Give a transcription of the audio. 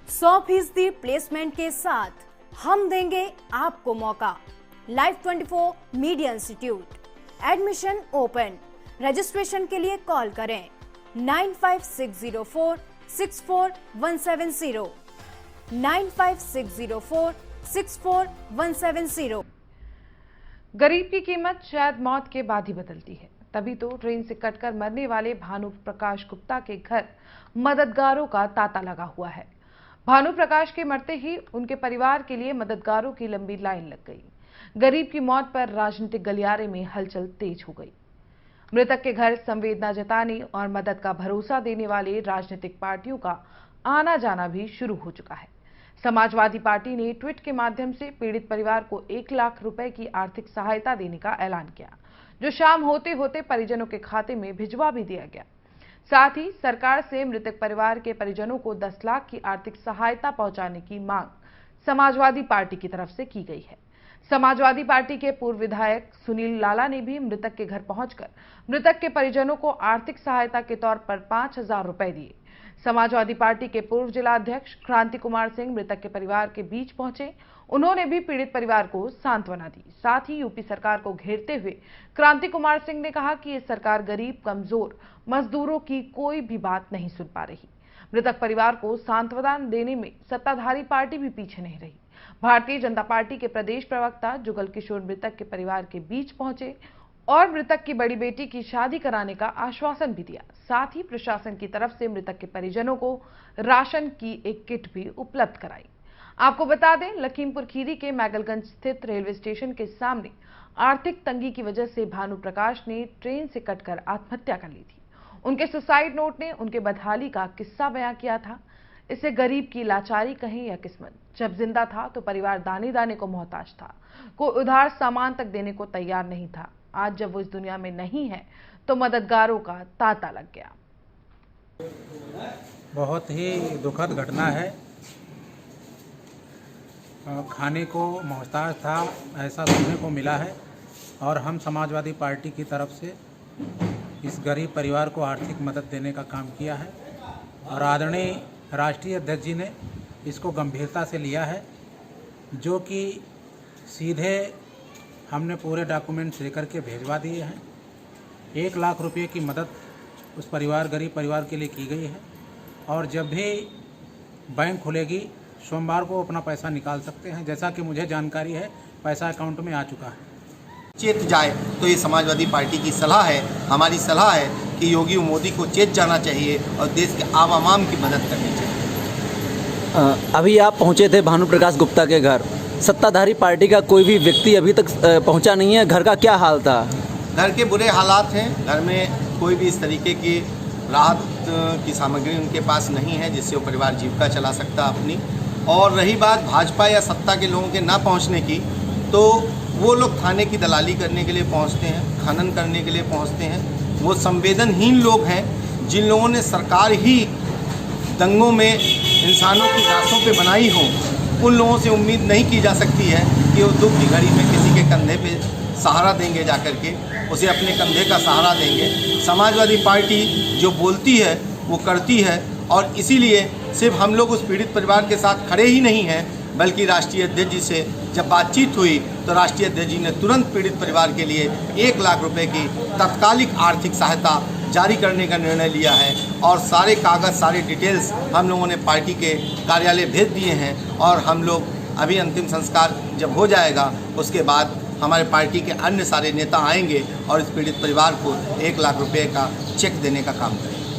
100% placement के साथ हम देंगे आपको मौका। Life 24 media institute, admission open. Registration के लिए कॉल करें 9560464170 9560464170। गरीब की कीमत शायद मौत के बाद ही बदलती है, तभी तो ट्रेन से कटकर मरने वाले भानु प्रकाश गुप्ता के घर मददगारों का तांता लगा हुआ है। भानु प्रकाश के मरते ही उनके परिवार के लिए मददगारों की लंबी लाइन लग गई। गरीब की मौत पर राजनीतिक गलियारे में हलचल तेज हो गई। मृतक के घर संवेदना जताने और मदद का भरोसा देने वाले राजनीतिक पार्टियों का आना जाना भी शुरू हो चुका है। समाजवादी पार्टी ने ट्वीट के माध्यम से पीड़ित परिवार को 1 लाख रुपए की आर्थिक सहायता देने का ऐलान किया, जो शाम होते होते परिजनों के खाते में भिजवा भी दिया गया। साथ ही सरकार से मृतक परिवार के परिजनों को 10 लाख की आर्थिक सहायता पहुंचाने की मांग समाजवादी पार्टी की तरफ से की गई है। समाजवादी पार्टी के पूर्व विधायक सुनील लाला ने भी मृतक के घर पहुंचकर मृतक के परिजनों को आर्थिक सहायता के तौर पर 5,000 रुपए दिए। समाजवादी पार्टी के पूर्व जिला अध्यक्ष क्रांति कुमार सिंह मृतक के परिवार के बीच पहुंचे। उन्होंने भी पीड़ित परिवार को सांत्वना दी। साथ ही यूपी सरकार को घेरते हुए क्रांति कुमार सिंह ने कहा कि ये सरकार गरीब, कमजोर, मजदूरों की कोई भी बात नहीं सुन पा रही। मृतक परिवार को सांत्वना देने में सत्ताधारी पार्टी भी पीछे नहीं रही। भारतीय जनता पार्टी के प्रदेश प्रवक्ता जुगल किशोर मृतक के परिवार के बीच पहुंचे और मृतक की बड़ी बेटी की शादी कराने का आश्वासन भी दिया। साथ ही प्रशासन की तरफ से मृतक के परिजनों को राशन की एक किट भी उपलब्ध कराई। आपको बता दें, लखीमपुर खीरी के मैगलगंज स्थित रेलवे स्टेशन के सामने आर्थिक तंगी की वजह से भानु प्रकाश ने ट्रेन से कटकर आत्महत्या कर ली थी। उनके सुसाइड नोट ने उनके बदहाली का किस्सा बयां किया था। इसे गरीब की लाचारी कहें या किस्मत। जब जिंदा था तो परिवार दाने दाने को मोहताज था, कोई उधार सामान तक देने को तैयार नहीं था। आज जब वो इस दुनिया में नहीं है तो मददगारों का तांता लग गया। बहुत ही दुखद घटना है। खाने को मोहताज था ऐसा सुनने को मिला है और हम समाजवादी पार्टी की तरफ से इस गरीब परिवार को आर्थिक मदद देने का काम किया है और आदरणीय राष्ट्रीय अध्यक्ष जी ने इसको गंभीरता से लिया है, जो कि सीधे हमने पूरे डॉक्यूमेंट्स लेकर के भेजवा दिए हैं। 1 लाख रुपए की मदद उस परिवार, गरीब परिवार के लिए की गई है और जब भी बैंक खुलेगी सोमवार को अपना पैसा निकाल सकते हैं। जैसा कि मुझे जानकारी है, पैसा अकाउंट में आ चुका है। चेत जाए तो ये समाजवादी पार्टी की सलाह है, हमारी सलाह है कि योगी मोदी को चेत जाना चाहिए और देश के आवाम की मदद करनी चाहिए। अभी आप पहुंचे थे भानु प्रकाश गुप्ता के घर। सत्ताधारी पार्टी का कोई भी व्यक्ति अभी तक पहुंचा नहीं है। घर का क्या हाल था? घर के बुरे हालात हैं। घर में कोई भी इस तरीके की राहत की सामग्री उनके पास नहीं है जिससे वो परिवार जीविका चला सकता अपनी। और रही बात भाजपा या सत्ता के लोगों के ना पहुंचने की, तो वो लोग थाने की दलाली करने के लिए पहुंचते हैं, खनन करने के लिए पहुंचते हैं। वो संवेदनहीन लोग हैं जिन लोगों ने सरकार ही दंगों में इंसानों की लाशों पे बनाई हो। उन लोगों से उम्मीद नहीं की जा सकती है कि वो दुख की घड़ी में किसी के कंधे पे सहारा देंगे, जाकर के उसे अपने कंधे का सहारा देंगे। समाजवादी पार्टी जो बोलती है वो करती है और इसीलिए सिर्फ हम लोग उस पीड़ित परिवार के साथ खड़े ही नहीं हैं, बल्कि राष्ट्रीय अध्यक्ष जी से जब बातचीत हुई तो राष्ट्रीय अध्यक्ष जी ने तुरंत पीड़ित परिवार के लिए 1 लाख रुपए की तत्कालिक आर्थिक सहायता जारी करने का निर्णय लिया है और सारे कागज़, सारे डिटेल्स हम लोगों ने पार्टी के कार्यालय भेज दिए हैं और हम लोग अभी अंतिम संस्कार जब हो जाएगा उसके बाद हमारे पार्टी के अन्य सारे नेता आएंगे और इस पीड़ित परिवार को 1 लाख रुपए का चेक देने का काम करेंगे।